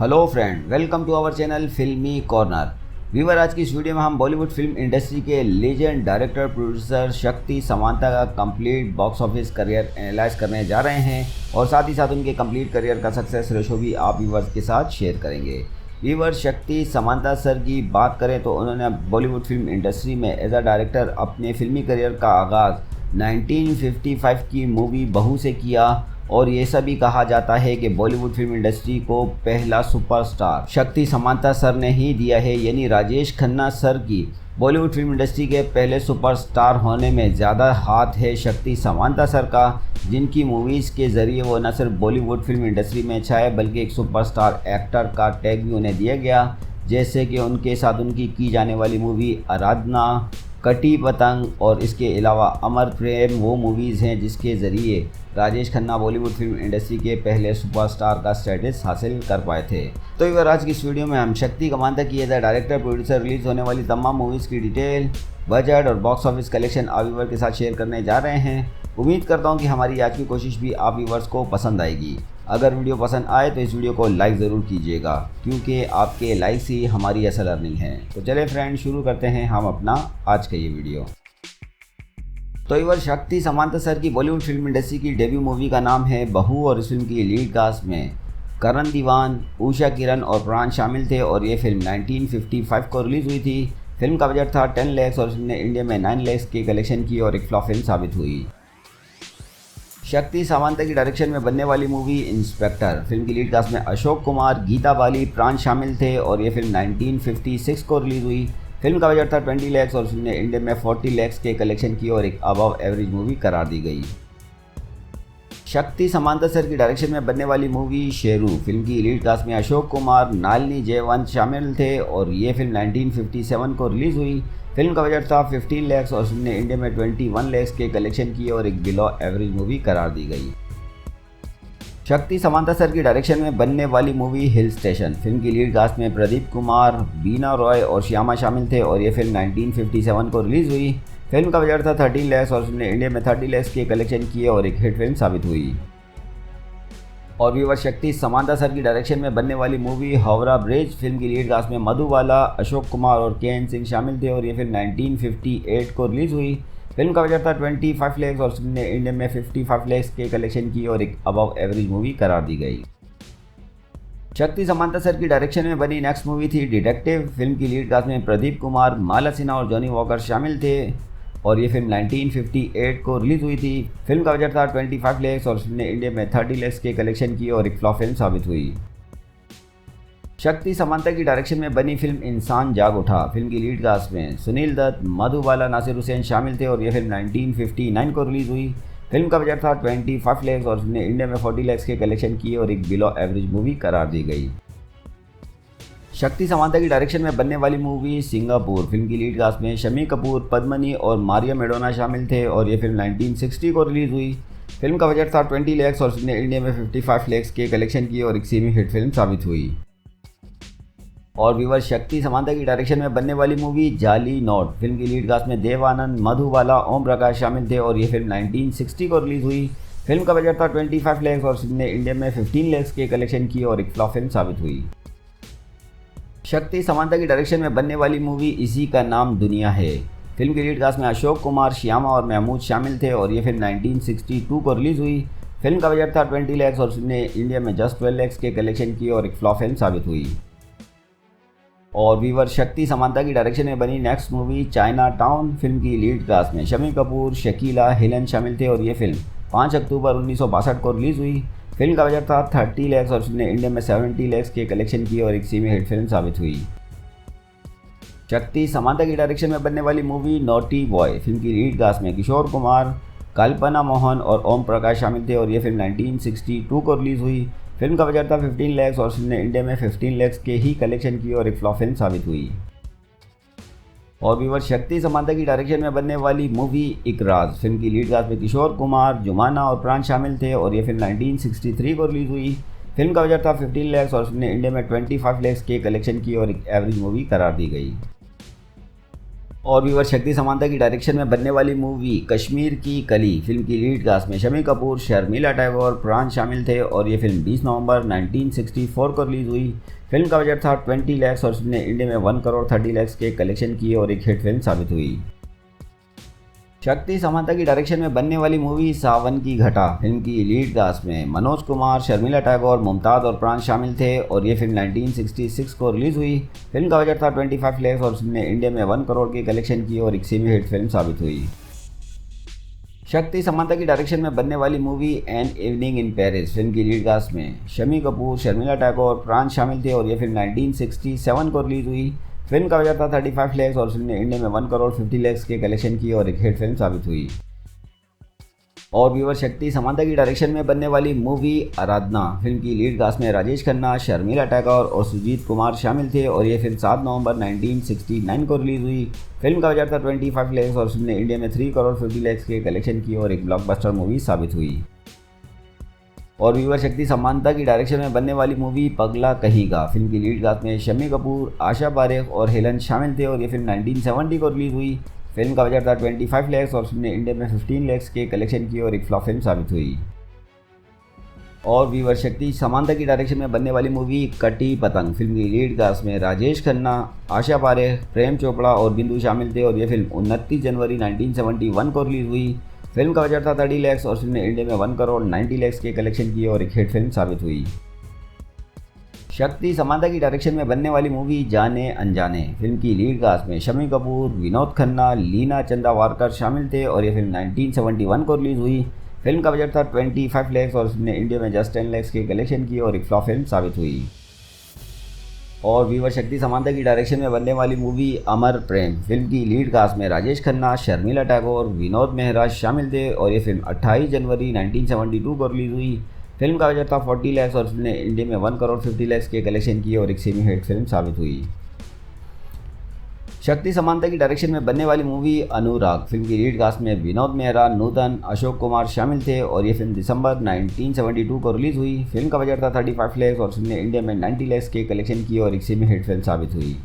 Hello friend, welcome to our channel filmy corner. Viewer, आज की इस वीडियो में हम बॉलीवुड फिल्म इंडस्ट्री के legend director producer Shakti Samanta का complete box office career analyse करने जा रहे हैं और साथ ही साथ उनके कंप्लीट करियर का सक्सेस रेशो भी आप व्यूअर्स के साथ शेयर करेंगे। व्यूअर, शक्ति समांता सर की बात करें तो उन्होंने बॉलीवुड फिल्म इंडस्ट्री में एज अ डायरेक्टर अपने फिल्मी करियर का आगाज़ 1955 की मूवी बहू से किया और ये सभी कहा जाता है कि बॉलीवुड फिल्म इंडस्ट्री को पहला सुपरस्टार शक्ति समांता सर ने ही दिया है। यानी राजेश खन्ना सर की बॉलीवुड फिल्म इंडस्ट्री के पहले सुपरस्टार होने में ज़्यादा हाथ है शक्ति समांता सर का, जिनकी मूवीज़ के ज़रिए वो न सिर्फ बॉलीवुड फिल्म इंडस्ट्री में छाए बल्कि एक सुपरस्टार एक्टर का टैग भी उन्हें दिया गया। जैसे कि उनके साथ उनकी की जाने वाली मूवी आराधना, कटी पतंग और इसके अलावा अमर प्रेम वो मूवीज़ हैं जिसके ज़रिए राजेश खन्ना बॉलीवुड फिल्म इंडस्ट्री के पहले सुपरस्टार का स्टेटस हासिल कर पाए थे। तो इस आज की इस वीडियो में हम शक्ति समांता की as a director producer release होने वाली तमाम मूवीज़ की डिटेल, बजट और बॉक्स ऑफिस कलेक्शन आप व्यूअर के साथ शेयर करने जा रहे हैं। उम्मीद करता हूँ कि हमारी आज की कोशिश भी आप व्यूअर्स को पसंद आएगी। अगर वीडियो पसंद आए तो इस वीडियो को लाइक ज़रूर कीजिएगा, क्योंकि आपके लाइक्स ही हमारी असल अर्निंग है। तो चले फ्रेंड, शुरू करते हैं हम अपना आज का ये वीडियो। तो इस वर्ष शक्ति समांता सर की बॉलीवुड फिल्म इंडस्ट्री की डेब्यू मूवी का नाम है बहू और इस फिल्म की लीड कास्ट में करण दीवान, उषा किरण और प्राण शामिल थे और ये फिल्म 1955 को रिलीज़ हुई थी। फिल्म का बजट था 10 लाख और इसने इंडिया में 9 लाख के कलेक्शन की और एक फ्लॉप फिल्म साबित हुई। शक्ति समांता की डायरेक्शन में बनने वाली मूवी इंस्पेक्टर, फिल्म की लीड कास्ट में अशोक कुमार, गीता बाली, प्राण शामिल थे और ये फिल्म 1956 को रिलीज़ हुई। फिल्म का बजट था 20 लाख और उसने इंडिया में 40 लाख के कलेक्शन की और एक अबव एवरेज मूवी करार दी गई। शक्ति समांता सर की डायरेक्शन में बनने वाली मूवी शेरू, फिल्म की लीड कास्ट में अशोक कुमार, नालिनी जयवंत शामिल थे और ये फिल्म 1957 को रिलीज़ हुई। फिल्म का बजट था 15 लाख और उसने इंडिया में 21 लाख के कलेक्शन की और एक बिलो एवरेज मूवी करार दी गई। शक्ति समांता सर की डायरेक्शन में बनने वाली मूवी हिल स्टेशन, फिल्म की लीड कास्ट में प्रदीप कुमार, बीना रॉय और श्यामा शामिल थे और ये फिल्म 1957 को रिलीज़ हुई। फिल्म का बजट था 13 लाख और उसने इंडिया में 30 लाख के कलेक्शन किए और एक हिट फिल्म साबित हुई। और व्यूअर, शक्ति समांता सर की डायरेक्शन में बनने वाली मूवी हावड़ा ब्रिज, फिल्म की लीड कास्ट में मधुबाला, अशोक कुमार और के.एन. सिंह शामिल थे और ये फिल्म 1958 को रिलीज़ हुई। फिल्म का बजट था 25 लाख और उसने इंडिया में 55 लाख के कलेक्शन की और एक अबव एवरेज मूवी करार दी गई। शक्ति समांता सर की डायरेक्शन में बनी नेक्स्ट मूवी थी डिटेक्टिव, फिल्म की लीड कास्ट में प्रदीप कुमार, माला सिन्हा और जॉनी वॉकर शामिल थे और ये फिल्म 1958 को रिलीज़ हुई थी। फिल्म का बजट था 25 लाख और उसने इंडिया में 30 लाख के कलेक्शन की और एक फ्लॉप फिल्म साबित हुई। शक्ति समांता की डायरेक्शन में बनी फिल्म इंसान जाग उठा, फिल्म की लीड कास्ट में सुनील दत्त, मधुबाला, नासिर हुसैन शामिल थे और यह फिल्म 1959 को रिलीज़ हुई। फिल्म का बजट था 25 लाख और उसने इंडिया में 40 लाख के कलेक्शन किए और एक बिलो एवरेज मूवी करार दी गई। शक्ति समांता की डायरेक्शन में बनने वाली मूवी सिंगापुर, फिल्म की लीड कास्ट में शम्मी कपूर, पद्मनी और मारिया मेडोना शामिल थे और ये फिल्म 1960 को रिलीज़ हुई। फिल्म का बजट था 20 लाख और उसने इंडिया में 55 लाख के कलेक्शन किए और एक सेमी हिट फिल्म साबित हुई। और व्यूअर, शक्ति समांता की डायरेक्शन में बनने वाली मूवी जाली नोट, फिल्म की लीड कास्ट में देव आनंद, मधुबाला, ओम प्रकाश शामिल थे और ये फिल्म 1960 को रिलीज़ हुई। फिल्म का बजट था 25 लाख और उसने इंडिया में 15 लाख के कलेक्शन किए और एक फ्लॉप फिल्म साबित हुई। शक्ति समांता की डायरेक्शन में बनने वाली मूवी इसी का नाम दुनिया है, फिल्म की लीड कास्ट में अशोक कुमार, श्यामा और महमूद शामिल थे और ये फिल्म 1962 को रिलीज़ हुई। फिल्म का बजट था 20 लाख और उसने इंडिया में जस्ट 12 लाख के कलेक्शन किए और एक फ्लॉप फिल्म साबित हुई। और व्यूअर, शक्ति समांता की डायरेक्शन में बनी next movie China town, film की लीड कास्ट में शम्मी कपूर, शकीला, हिलन शामिल थे और ये फिल्म 5 अक्टूबर 1962 को रिलीज़ हुई। फिल्म का बजट था 30 लाख और उसने इंडिया में 70 लाख के कलेक्शन किए और एक सेमी हिट फिल्म साबित हुई। शक्ति समांता की डायरेक्शन में बनने वाली मूवी नॉटी बॉय, फिल्म की लीड कास्ट में किशोर कुमार, कल्पना मोहन और ओम प्रकाश शामिल थे और ये फिल्म 1962 को रिलीज़ हुई। फिल्म का बजट था 15 लाख और उसने इंडिया में 15 लाख के ही कलेक्शन की और एक फ्लॉप फिल्म साबित हुई। और व्यूअर, शक्ति समांता की डायरेक्शन में बनने वाली मूवी इकराज, फिल्म की लीड कास्ट में किशोर कुमार, जुमाना और प्राण शामिल थे और ये फिल्म 1963 को रिलीज़ हुई। फिल्म का बजट था 15 लाख और उसने इंडिया में 25 लाख के कलेक्शन की और एक एवरेज मूवी करार दी गई। और व्यूअर शक्ति समांता की डायरेक्शन में बनने वाली मूवी कश्मीर की कली फिल्म की लीड कास्ट में शमी कपूर, शर्मिला टैगोर, प्राण शामिल थे और ये फिल्म 20 नवंबर 1964 को रिलीज़ हुई। फिल्म का बजट था 20 लाख और इसने इंडिया में 1 करोड़ 30 लाख के कलेक्शन किए और एक हिट फिल्म साबित हुई। शक्ति समांता की डायरेक्शन में बनने वाली मूवी सावन की घटा फिल्म की लीड कास्ट में मनोज कुमार, शर्मिला टैगोर, मुमताज़ और प्राण शामिल थे और ये फिल्म 1966 को रिलीज़ हुई। फिल्म का बजट था 25 लाख और इसने इंडिया में 1 करोड़ की कलेक्शन की और एक सेमी हिट फिल्म साबित हुई। शक्ति समांता की डायरेक्शन में बनने वाली movie an evening in Paris film की लीड कास्ट में शमी कपूर, शर्मिला टैगोर, प्राण शामिल थे और ये फिल्म 1967 को रिलीज़ हुई। फिल्म का बजट था 35 लाख और उसने इंडिया में 1 करोड़ 50 लाख के कलेक्शन की और एक हिट फिल्म साबित हुई। और व्यूअर शक्ति समांता की डायरेक्शन में बनने वाली मूवी आराधना फिल्म की लीड कास्ट में राजेश खन्ना, शर्मिला टैगोर और सुजीत कुमार शामिल थे और ये फिल्म 7 नवंबर 1969 को रिलीज़ हुई। फिल्म का बजट था 25 लाख और उसने इंडिया में 3 करोड़ 50 लाख के कलेक्शन की और एक ब्लॉकबस्टर मूवी साबित हुई। और व्यूअर शक्ति समांता की डायरेक्शन में बनने वाली मूवी पगला कहीगा फिल्म की लीड कास्ट में शमी कपूर, आशा पारेख और हेलन शामिल थे और ये फिल्म 1970 को रिलीज़ हुई। फिल्म का बजट था 25 लाख और उसने इंडिया में 15 लाख के कलेक्शन की और एक फ्लॉप फिल्म साबित हुई। और व्यूअर शक्ति समांता की डायरेक्शन में बनने वाली मूवी कटी पतंग फिल्म की लीड कास्ट में राजेश खन्ना, आशा पारेख, प्रेम चोपड़ा और बिंदु शामिल थे और ये फिल्म 29 जनवरी 1971 को रिलीज़ हुई। फिल्म का बजट था 30 लाख और उसने इंडिया में 1 करोड़ 90 लाख के कलेक्शन की और एक हिट फिल्म साबित हुई। शक्ति समांता की डायरेक्शन में बनने वाली मूवी जाने अनजाने फिल्म की लीड कास्ट में शमी कपूर, विनोद खन्ना, लीना चंदावरकर शामिल थे और ये फिल्म 1971 को रिलीज़ हुई। फिल्म का बजट था 25 लाख और उसने इंडिया में जस्ट 10 लाख के कलेक्शन की और एक फ्लॉप फिल्म साबित हुई। और व्यूअर शक्ति समांता की डायरेक्शन में बनने वाली मूवी अमर प्रेम फिल्म की लीड कास्ट में राजेश खन्ना, शर्मिला टैगोर, विनोद मेहरा शामिल थे और ये फिल्म 28 जनवरी 1972 को रिलीज़ हुई। फिल्म का बजट था 40 लाख और उसने इंडिया में 1 करोड़ 50 लाख के कलेक्शन की और एक सेमी हिट फिल्म साबित हुई। शक्ति समांता की डायरेक्शन में बनने वाली मूवी अनुराग फिल्म की लीड कास्ट में विनोद मेहरा, नूतन, अशोक कुमार शामिल थे और ये फिल्म दिसंबर 1972 को रिलीज़ हुई। फिल्म का बजट था 35 लाख और उसने इंडिया में 90 लाख के कलेक्शन की और एक सेमी हिट फिल्म साबित हुई।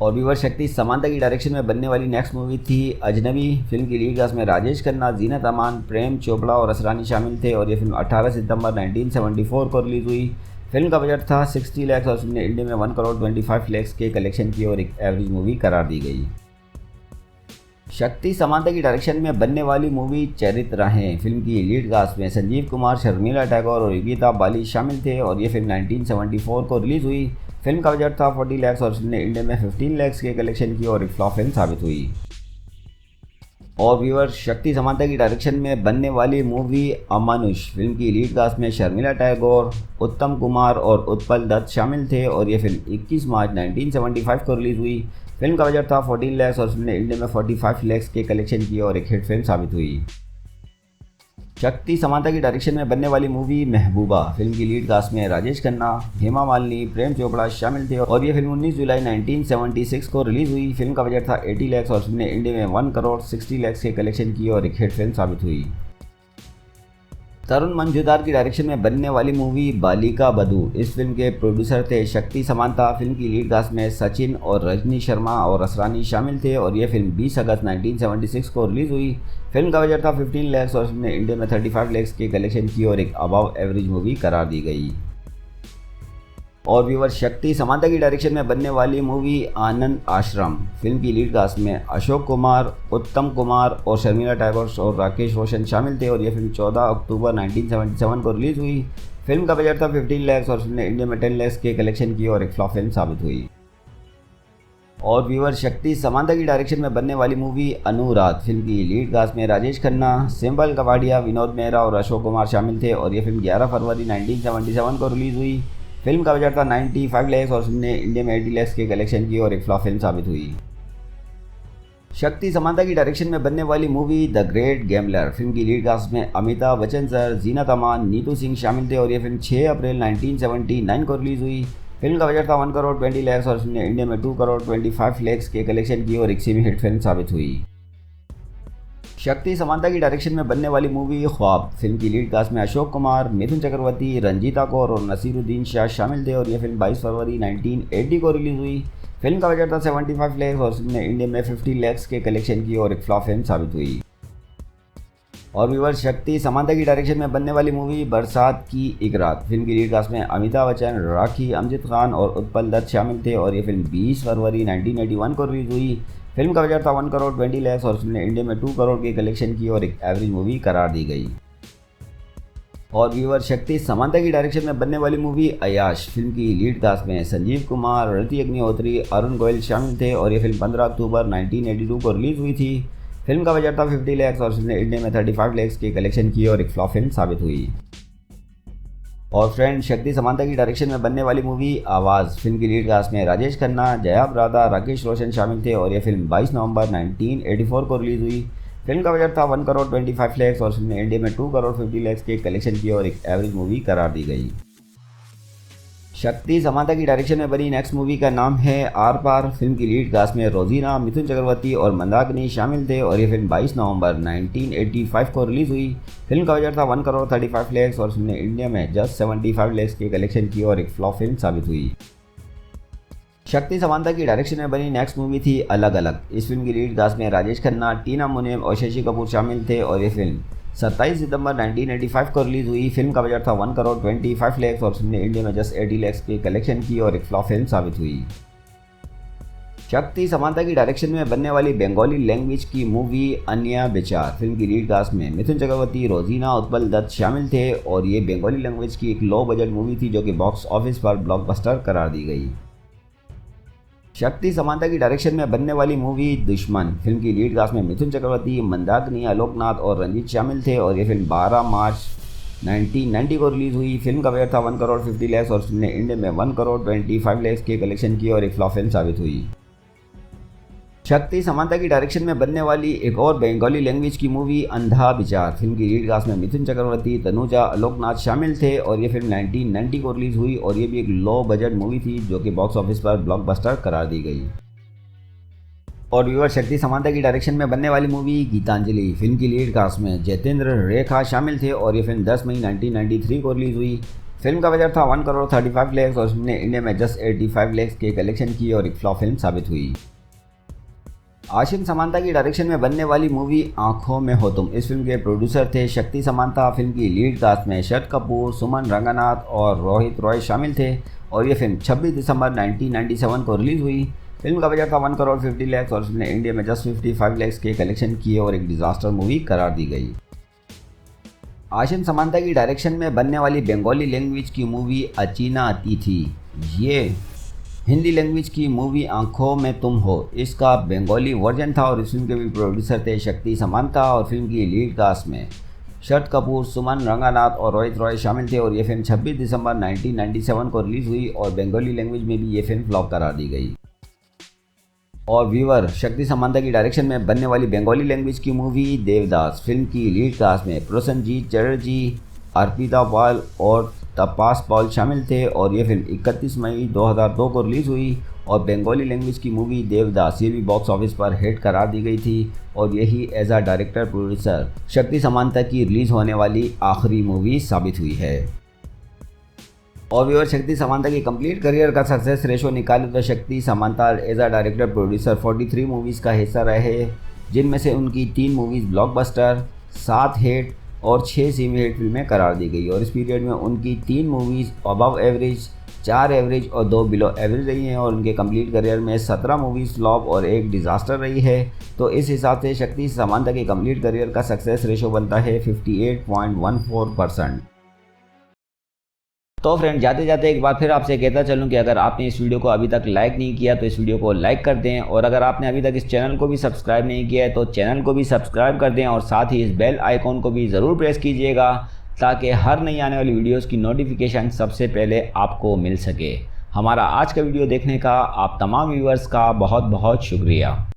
और व्यूअर शक्ति समांता की डायरेक्शन में बनने वाली नेक्स्ट मूवी थी अजनबी फिल्म की लीड कास्ट में राजेश खन्ना, जीनत अमान, प्रेम चोपड़ा और असरानी शामिल थे और ये फिल्म 18 सितंबर 1974 को रिलीज़ हुई। फिल्म का बजट था 60 लाख और उसने इंडिया में 1 करोड़ 25 लाख के कलेक्शन की और एक एवरेज मूवी करार दी गई। शक्ति समांता की डायरेक्शन में बनने वाली मूवी चरित्रहाएं फिल्म की लीड कास्ट में संजीव कुमार, शर्मिला टैगोर और योगिता बाली शामिल थे और ये फिल्म 1974 को रिलीज़ हुई। फिल्म का बजट था 40 लाख और उसने इंडिया में 15 लाख के कलेक्शन की और एक फ्लॉप फिल्म साबित हुई। और व्यूअर शक्ति समांता की डायरेक्शन में बनने वाली मूवी अमानुष फिल्म की लीड कास्ट में शर्मिला टैगोर, उत्तम कुमार और उत्पल दत्त शामिल थे और ये फिल्म 21 मार्च 1975 को रिलीज़ हुई। फिल्म का बजट था 14 लाख और उसने इंडिया में 45 लाख के कलेक्शन की और एक हिट फिल्म साबित हुई। शक्ति समांता की डायरेक्शन में बनने वाली मूवी महबूबा फिल्म की लीड कास्ट में राजेश खन्ना, हेमा मालिनी, प्रेम चोपड़ा शामिल थे और ये फिल्म 19 जुलाई 1976 को रिलीज़ हुई। फिल्म का बजट था 80 लाख और उसने इंडिया में 1 करोड़ 60 लाख के कलेक्शन की और एक हिट फिल्म साबित हुई। तरुण मंजूदार की डायरेक्शन में बनने वाली मूवी बालिका बधू इस फिल्म के प्रोड्यूसर थे शक्ति समांता। फिल्म की लीड कास्ट में सचिन और रजनी शर्मा और असरानी शामिल थे और ये फिल्म 20 अगस्त 1976 को रिलीज़ हुई। फिल्म का बजट था 15 लाख और उसने इंडिया में 35 लाख के कलेक्शन की और एक अबव एवरेज मूवी करार दी गई। और व्यूअर शक्ति समांता की डायरेक्शन में बनने वाली मूवी आनंद आश्रम फिल्म की लीड कास्ट में अशोक कुमार, उत्तम कुमार और शर्मिला टैगोर और राकेश रोशन शामिल थे और यह फिल्म 14 अक्टूबर 1977 को रिलीज़ हुई। फिल्म का बजट था 15 लाख और उसने इंडिया में 10 लाख के कलेक्शन की और एक फ्लॉप फिल्म साबित हुई। और व्यूअर शक्ति समांता की डायरेक्शन में बनने वाली मूवी अनुराग फिल्म की लीड कास्ट में राजेश खन्ना, सिंबल कवाडिया, विनोद मेहरा और अशोक कुमार शामिल थे और यह फिल्म 11 फरवरी 1977 को रिलीज़ हुई। फिल्म का बजट था 95 लाख और उसने इंडिया में 80 लाख के कलेक्शन की और एक फ्लॉप फिल्म साबित हुई। शक्ति समांता की डायरेक्शन में बनने वाली movie the great gambler film की लीड कास्ट में अमिताभ बच्चन सर, जीनत अमान, नीतू सिंह शामिल थे और यह फिल्म 6 अप्रैल 1979 को रिलीज़ हुई। फिल्म का बजट था 1 करोड़ 20 लाख और उसने इंडिया में 2 करोड़ 25 लाख के कलेक्शन की और एक सेमी हिट फिल्म साबित हुई। शक्ति समांता की डायरेक्शन में बनने वाली मूवी ख्वाब फिल्म की लीड कास्ट में अशोक कुमार, मिथुन चक्रवर्ती, रंजीता कौर और नसीरुद्दीन शाह शामिल थे और यह फिल्म 22 फरवरी 1980 को रिलीज़ हुई। फिल्म का बजट था 75 लाख और उसने इंडिया में 50 लाख के कलेक्शन की और एक फ्लॉप फिल्म साबित हुई। और व्यूअर्स, शक्ति समांता की डायरेक्शन में बनने वाली मूवी बरसात की एक रात फिल्म की लीड कास्ट में अमिताभ बच्चन, राखी, अमजद खान और उत्पल दत्त शामिल थे और ये फिल्म 20 फरवरी 1981 को रिलीज हुई। फिल्म का बजट था 1 करोड़ 20 लाख और उसने इंडिया में 2 करोड़ की कलेक्शन की और एक एवरेज मूवी करार दी गई। और व्यूअर, शक्ति समांता की डायरेक्शन में बनने वाली मूवी अयाश फिल्म की लीड कास्ट में संजीव कुमार, रति अग्निहोत्री, अरुण गोयल शामिल थे और ये फिल्म 15 अक्टूबर 1982 को रिलीज हुई थी। फिल्म का बजट था 50 लाख और उसने इंडिया में 35 लाख की कलेक्शन की और एक फ्लॉप फिल्म साबित हुई। और फ्रेंड, शक्ति समांता की डायरेक्शन में बनने वाली मूवी आवाज़ फिल्म की लीड कास्ट में राजेश खन्ना, जया बरादा, राकेश रोशन शामिल थे और यह फिल्म 22 नवंबर 1984 को रिलीज हुई। फिल्म का बजट था 1 करोड़ 25 लाख और उसने इंडिया में 2 करोड़ 50 लाख के कलेक्शन की और एक एवरेज मूवी करार दी गई। शक्ति समांता की डायरेक्शन में बनी नेक्स्ट मूवी का नाम है आर पार फिल्म की लीड कास्ट में रोजीना, मिथुन चक्रवर्ती और मंदाकिनी शामिल थे और ये फिल्म 22 नवंबर 1985 को रिलीज हुई। फिल्म का बजट था 1 करोड़ 35 लाख और उसने इंडिया में जस्ट 75 लाख के कलेक्शन की और एक फ्लॉप फिल्म साबित हुई। शक्ति समांता की डायरेक्शन में बनी नेक्स्ट मूवी थी अलग अलग। इस फिल्म की लीड कास्ट में राजेश खन्ना, टीना मुनीम और शशि कपूर शामिल थे और ये फिल्म 27 सितंबर 1985 को रिलीज हुई। फिल्म का बजट था 1 करोड़ 25 लाख और उसने इंडिया में जस्ट 80 लाख के कलेक्शन की और एक फ्लॉप फिल्म साबित हुई। शक्ति समांता की डायरेक्शन में बनने वाली बंगाली लैंग्वेज की मूवी अन्या विचार फिल्म की लीड कास्ट में मिथुन चक्रवर्ती, रोजीना, उत्पल दत्त शामिल थे और ये बंगाली लैंग्वेज की एक लो बजट मूवी थी जो कि बॉक्स ऑफिस पर ब्लॉकबस्टर करार दी गई। शक्ति समांता की डायरेक्शन में बनने वाली मूवी दुश्मन फिल्म की लीड कास्ट में मिथुन चक्रवर्ती, मंदाकिनी, आलोकनाथ और रंजीत शामिल थे और ये फिल्म 12 मार्च 1990 को रिलीज हुई। फिल्म का बजट था 1 करोड़ 50 लाख और उसने इंडिया में 1 करोड़ 25 लाख के कलेक्शन की और एक फ्लॉप फिल्म साबित हुई। शक्ति समांता की डायरेक्शन में बनने वाली एक और बंगाली लैंग्वेज की मूवी अंधा विचार फिल्म की लीड कास्ट में मिथुन चक्रवर्ती, तनुजा, आलोकनाथ शामिल थे और ये फिल्म 1990 को रिलीज हुई और ये भी एक लो बजट मूवी थी जो कि बॉक्स ऑफिस पर ब्लॉकबस्टर करार दी गई। और व्यूअर, शक्ति समांता की डायरेक्शन में बनने वाली मूवी गीतांजलि फिल्म की लीड कास्ट में जितेंद्र, रेखा शामिल थे और ये फिल्म 10 मई 1993 को रिलीज हुई। फिल्म का बजट था 1 करोड़ 35 लाख और उसने इंडिया में जस्ट 85 लाख के कलेक्शन की और एक फ्लॉप फिल्म साबित हुई। आशिम समांता की डायरेक्शन में बनने वाली मूवी आंखों में हो तुम इस फिल्म के प्रोड्यूसर थे शक्ति समांता। फिल्म की लीड कास्ट में शरद कपूर, सुमन रंगनाथ और रोहित रॉय शामिल थे और ये फिल्म 26 दिसंबर 1997 को रिलीज हुई। फिल्म का बजट था 1 करोड़ 50 लाख और उसने इंडिया में जस्ट 55 लाख के कलेक्शन किए और एक डिजास्टर मूवी करार दी गई। आशिम समांता की डायरेक्शन में बनने वाली बंगाली लैंग्वेज की मूवी अचीना अतिथि, ये हिंदी लैंग्वेज की मूवी आंखों में तुम हो इसका बंगाली वर्जन था और इस फिल्म के भी प्रोड्यूसर थे शक्ति समांता और फिल्म की लीड कास्ट में शरद कपूर, सुमन रंगनाथ और रोहित रॉय शामिल थे और ये फिल्म 26 दिसंबर 1997 को रिलीज हुई और बंगाली लैंग्वेज में भी ये फिल्म फ्लॉप करार दी गई। और व्यूअर, शक्ति समांता की डायरेक्शन में बनने वाली बंगाली लैंग्वेज की मूवी देवदास फिल्म की लीड कास्ट में प्रसन्नजीत चटर्जी, अर्पिता पाल और तपास पॉल शामिल थे और ये फिल्म 31 मई 2002 को रिलीज़ हुई और बंगाली लैंग्वेज की मूवी देवदास ये भी बॉक्स ऑफिस पर हिट करार दी गई थी और यही as a director producer Shakti Samanta की रिलीज़ होने वाली आखिरी मूवी साबित हुई है। और व्यूअर, शक्ति समांता की कंप्लीट करियर का सक्सेस रेशो निकाले तो Shakti Samanta as a director producer 43 movies का हिस्सा रहे, जिनमें से उनकी 3 मूवीज़ ब्लॉकबस्टर, 7 हिट और 6 सेमी हिट फिल्में करार दी गई और इस पीरियड में उनकी 3 मूवीज़ अबव एवरेज, 4 एवरेज और 2 बिलो एवरेज रही हैं और उनके कंप्लीट करियर में 17 मूवीज़ फ्लॉप और 1 डिज़ास्टर रही है। तो इस हिसाब से शक्ति समांता के कंप्लीट करियर का सक्सेस रेशो बनता है 58.14%। तो फ्रेंड, जाते जाते एक बार फिर आपसे कहता चलूं कि अगर आपने इस वीडियो को अभी तक लाइक नहीं किया तो इस वीडियो को लाइक कर दें और अगर आपने अभी तक इस चैनल को भी सब्सक्राइब नहीं किया है तो चैनल को भी सब्सक्राइब कर दें और साथ ही इस बेल आइकॉन को भी ज़रूर प्रेस कीजिएगा ताकि हर नई आने वाली वीडियोज़ की नोटिफिकेशन सबसे पहले आपको मिल सके। हमारा आज का वीडियो देखने का आप तमाम व्यूअर्स का बहुत बहुत शुक्रिया।